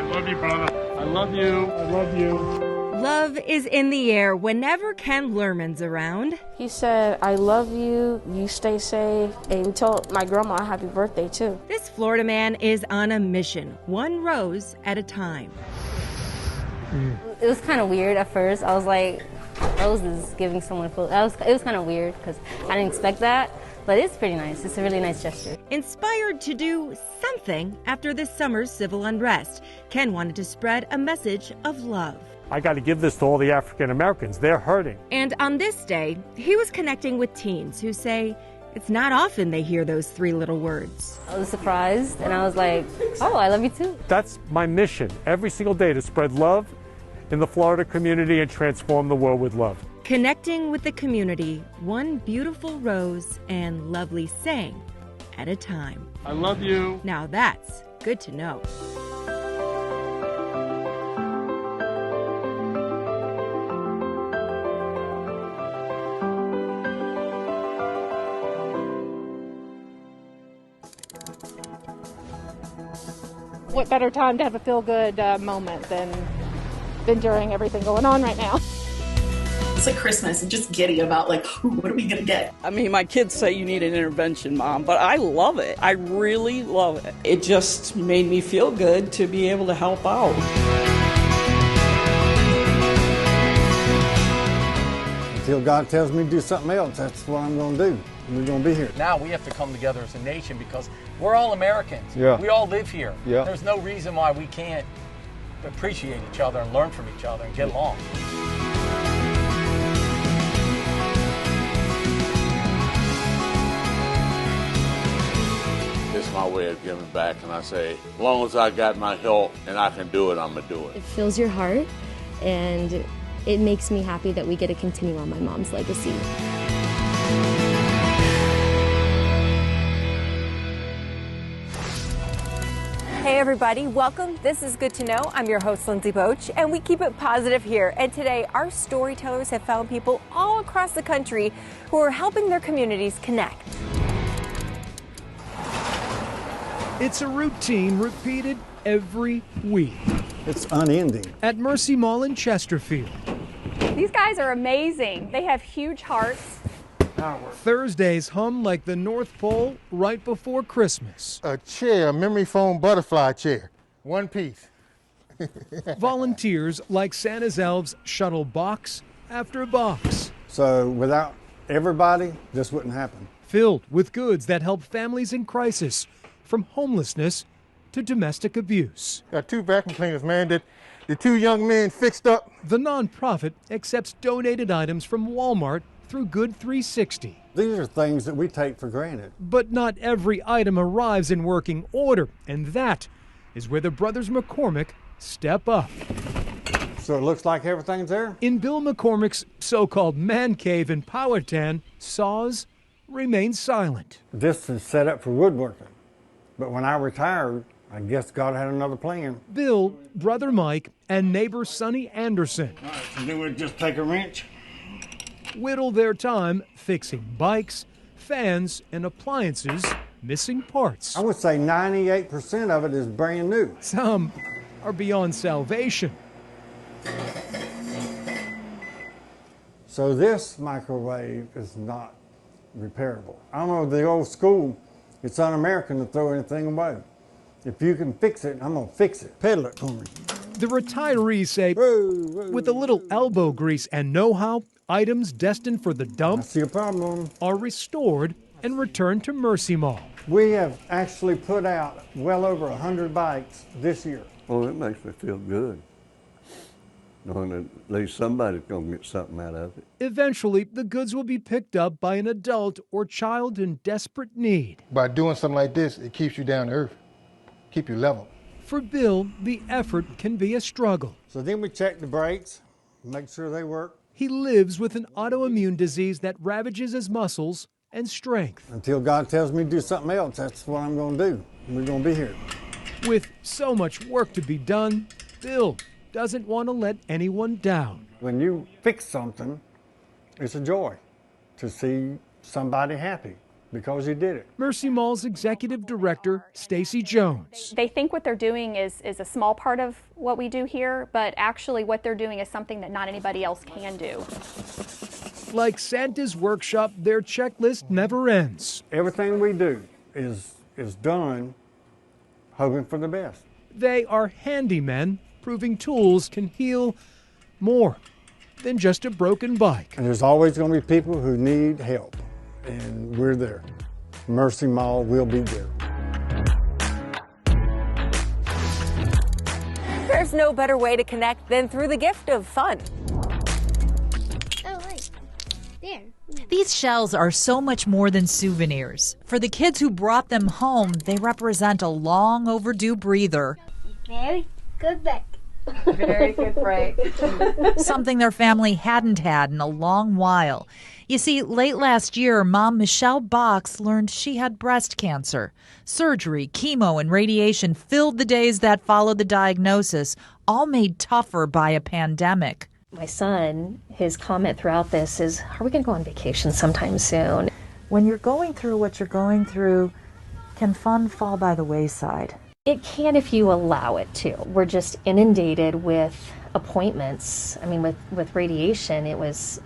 Love you, brother. I love you. I love you. Love is in the air whenever Ken Lerman's around. He said, I love you, you stay safe, and he told my grandma happy birthday, too. This Florida man is on a mission, one rose at a time. It was kind of weird at first. I was like, roses giving someone a food. It was kind of weird because I didn't expect that, but it's pretty nice. It's a really nice gesture. Inspired to do something after this summer's civil unrest, Ken wanted to spread a message of love. I got to give this to all the African Americans. They're hurting. And on this day, he was connecting with teens who say it's not often they hear those three little words. I was surprised, and I was like, oh, I love you too. That's my mission every single day, to spread love in the Florida community and transform the world with love. Connecting with the community, one beautiful rose and lovely saying at a time. I love you. Now that's good to know. What better time to have a feel-good moment than during everything going on right now? It's like Christmas and just giddy about like, what are we gonna get? I mean, my kids say you need an intervention, Mom, but I love it. I really love it. It just made me feel good to be able to help out. Until God tells me to do something else, that's what I'm going to do. We're going to be here. Now we have to come together as a nation because we're all Americans. Yeah. We all live here. Yeah. There's no reason why we can't appreciate each other and learn from each other and get along. It's my way of giving back, and I say, as long as I got my help and I can do it, I'm going to do it. It fills your heart, and it makes me happy that we get to continue on my mom's legacy. Hey everybody, welcome. This is Good to Know. I'm your host, Lindsay Boach, and we keep it positive here. And today, our storytellers have found people all across the country who are helping their communities connect. It's a routine repeated every week. It's unending. At Mercy Mall in Chesterfield. These guys are amazing. They have huge hearts. Thursdays hum like the North Pole right before Christmas. A chair, a memory foam butterfly chair, one piece. Volunteers like Santa's elves shuttle box after box. So without everybody, this wouldn't happen. Filled with goods that help families in crisis, from homelessness to domestic abuse. Got two vacuum cleaners, man, that the two young men fixed up. The nonprofit accepts donated items from Walmart through Good 360. These are things that we take for granted. But not every item arrives in working order, and that is where the brothers McCormick step up. So it looks like everything's there? In Bill McCormick's so-called man cave in Powhatan, saws remain silent. This is set up for woodworking. But when I retired, I guess God had another plan. Bill, brother Mike, and neighbor Sonny Anderson. All right, so then we'll just take a wrench. Whittle their time fixing bikes, fans, and appliances missing parts. I would say 98% of it is brand new. Some are beyond salvation. So this microwave is not repairable. I don't know, the old school, it's un-American to throw anything away. If you can fix it, I'm going to fix it. Pedal it for me. The retirees say, with a little elbow grease and know-how, items destined for the dump are restored and returned to Mercy Mall. We have actually put out well over 100 bikes this year. Well, it makes me feel good, knowing that at least somebody's going to get something out of it. Eventually, the goods will be picked up by an adult or child in desperate need. By doing something like this, it keeps you down to earth, keep you level. For Bill, the effort can be a struggle. So then we check the brakes, make sure they work. He lives with an autoimmune disease that ravages his muscles and strength. Until God tells me to do something else, that's what I'm going to do. We're going to be here. With so much work to be done, Bill doesn't want to let anyone down. When you fix something, it's a joy to see somebody happy. because you did it. Mercy Mall's executive director, Stacy Jones. They think what they're doing is a small part of what we do here, but actually what they're doing is something that not anybody else can do. Like Santa's workshop, their checklist never ends. Everything we do is done hoping for the best. They are handymen, proving tools can heal more than just a broken bike. And there's always going to be people who need help, and we're there. Mercy Mall will be there. There's no better way to connect than through the gift of fun. Oh, wait. There. These shells are so much more than souvenirs. For the kids who brought them home, they represent a long overdue breather. Very good break. Very good break. Something their family hadn't had in a long while. You see, late last year, Mom Michelle Box learned she had breast cancer. Surgery, chemo, and radiation filled the days that followed the diagnosis, all made tougher by a pandemic. My son, his comment throughout this is, are we going to go on vacation sometime soon? When you're going through what you're going through, can fun fall by the wayside? It can if you allow it to. We're just inundated with appointments. I mean, with radiation, it was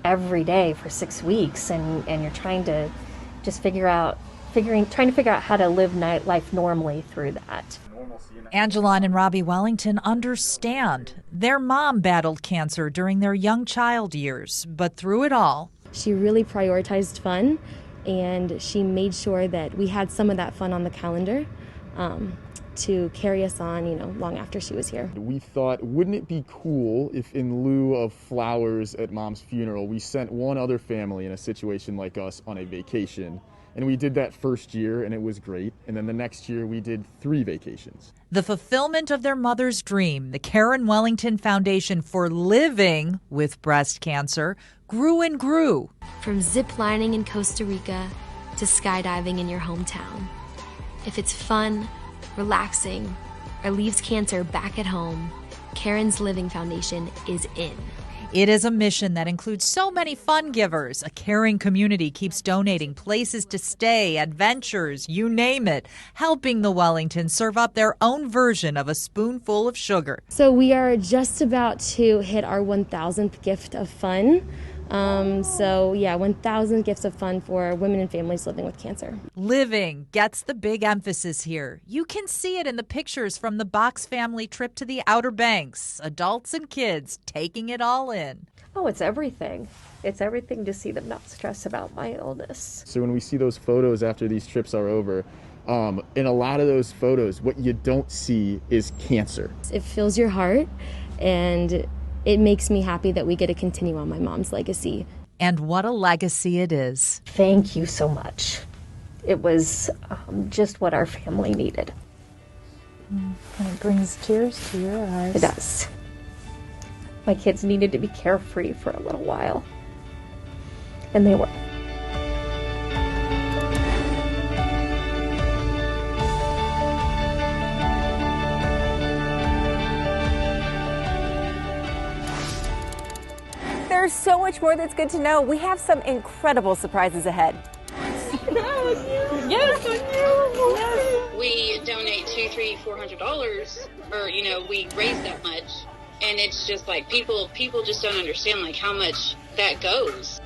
every day for 6 weeks, and you're trying to just trying to figure out how to live life normally through that. Angeline and Robbie Wellington understand. Their mom battled cancer during their young child years, but through it all, she really prioritized fun, and she made sure that we had some of that fun on the calendar to carry us on, long after she was here. We thought, wouldn't it be cool if in lieu of flowers at Mom's funeral, we sent one other family in a situation like us on a vacation? And we did that first year, and it was great. And then the next year, we did 3 vacations. The fulfillment of their mother's dream, the Karen Wellington Foundation for Living with Breast Cancer, grew and grew. From zip lining in Costa Rica to skydiving in your hometown. If it's fun, relaxing, or leaves cancer back at home, Karen's Living Foundation is in. It is a mission that includes so many fun givers. A caring community keeps donating places to stay, adventures, you name it, helping the Wellingtons serve up their own version of a spoonful of sugar. So we are just about to hit our 1,000th gift of fun. 1,000 gifts of fun for women and families living with cancer. Living gets the big emphasis here. You can see it in the pictures from the Box family trip to the Outer Banks. Adults and kids taking it all in. Oh, it's everything. It's everything to see them not stress about my illness. So when we see those photos after these trips are over, in a lot of those photos, what you don't see is cancer. It fills your heart, and it makes me happy that we get to continue on my mom's legacy. And what a legacy it is. Thank you so much. It was just what our family needed. And it brings tears to your eyes. It does. My kids needed to be carefree for a little while. And they were. There's so much more that's good to know. We have some incredible surprises ahead. Yes, we donate $200, $300, $400, or we raise that much, and it's just like people just don't understand like how much that goes.